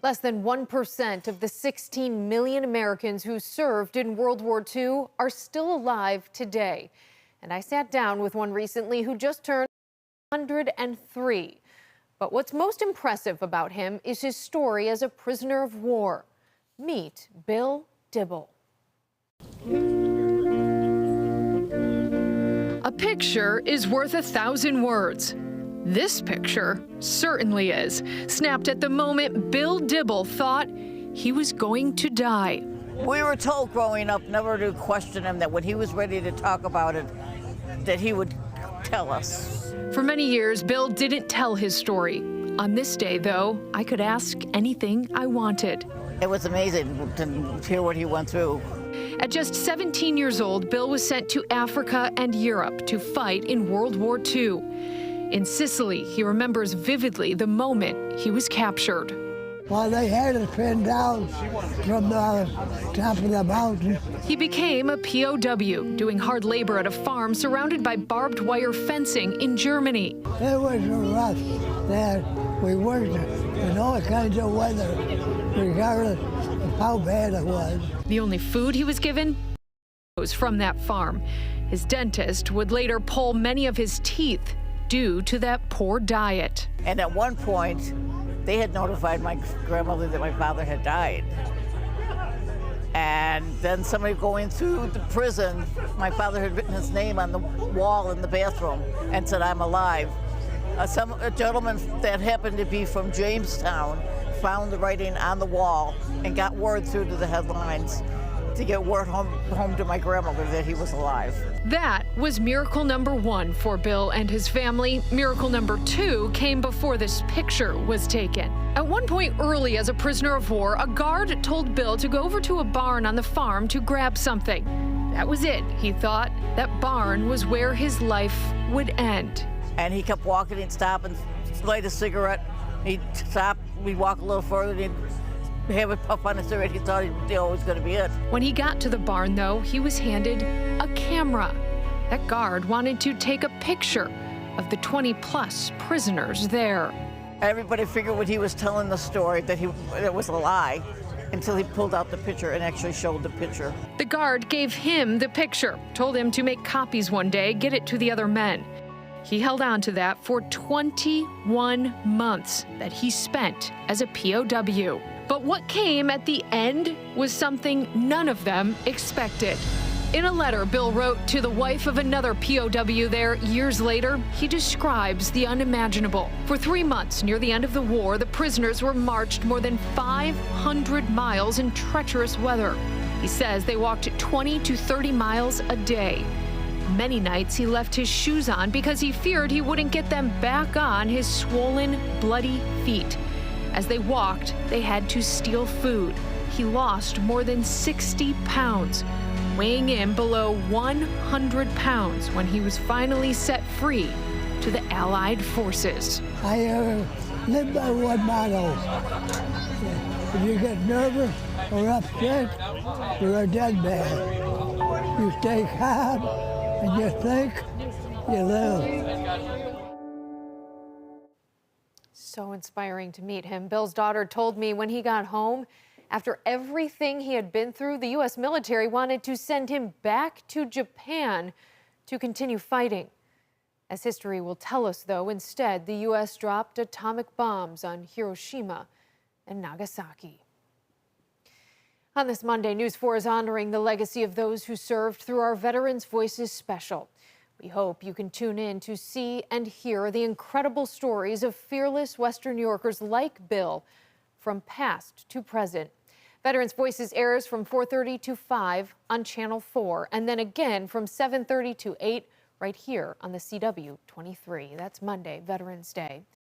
Less than 1% of the 16 million Americans who served in World War II are still alive today. And I sat down with one recently who just turned 103. But what's most impressive about him is his story as a prisoner of war. Meet Bill Dibble. A picture is worth 1,000 words. This picture certainly is. Snapped at the moment Bill Dibble thought he was going to die. We were told growing up never to question him, that when he was ready to talk about it, that he would tell us. For many years, Bill didn't tell his story. On this day, though, I could ask anything I wanted. It was amazing to hear what he went through. At just 17 years old, Bill was sent to Africa and Europe to fight in World War II. In Sicily, he remembers vividly the moment he was captured. Well, they had us pinned down from the top of the mountain. He became a POW, doing hard labor at a farm surrounded by barbed wire fencing in Germany. It was rough that we worked in all kinds of weather, regardless of how bad it was. The only food he was given was from that farm. His dentist would later pull many of his teeth due to that poor diet. And at one point, they had notified my grandmother that my father had died. And then somebody going through the prison, my father had written his name on the wall in the bathroom and said, "I'm alive." A gentleman that happened to be from Jamestown found the writing on the wall and got word through to the headlines to get word home to my grandmother that he was alive. That was miracle number one for Bill and his family. Miracle number two came before this picture was taken. At one point early as a prisoner of war, a guard told Bill to go over to a barn on the farm to grab something. That was it, he thought. That barn was where his life would end. And he kept walking, he'd stop and light a cigarette. He'd stop, we'd walk a little further, and he'd have a puff on a cigarette. He thought it was going to be it. When he got to the barn, though, he was handed a camera. That guard wanted to take a picture of the 20-plus prisoners there. Everybody figured when he was telling the story that it was a lie, until he pulled out the picture and actually showed the picture. The guard gave him the picture, told him to make copies one day, get it to the other men. He held on to that for 21 months that he spent as a POW. But what came at the end was something none of them expected. In a letter Bill wrote to the wife of another POW there years later, he describes the unimaginable. For 3 months near the end of the war, the prisoners were marched more than 500 miles in treacherous weather. He says they walked 20 to 30 miles a day. Many nights he left his shoes on because he feared he wouldn't get them back on his swollen, bloody feet. As they walked, they had to steal food. He lost more than 60 pounds, weighing in below 100 pounds when he was finally set free to the Allied forces. I live by one motto. If you get nervous or upset, you're a dead man. You stay calm and you think, you live. So inspiring to meet him. Bill's daughter told me when he got home, after everything he had been through, the U.S. military wanted to send him back to Japan to continue fighting. As history will tell us, though, instead, the U.S. dropped atomic bombs on Hiroshima and Nagasaki. On this Monday, News 4 is honoring the legacy of those who served through our Veterans Voices special. We hope you can tune in to see and hear the incredible stories of fearless Western New Yorkers like Bill, from past to present. Veterans Voices airs from 4:30 to 5 on Channel 4, and then again from 7:30 to 8 right here on the CW 23. That's Monday, Veterans Day.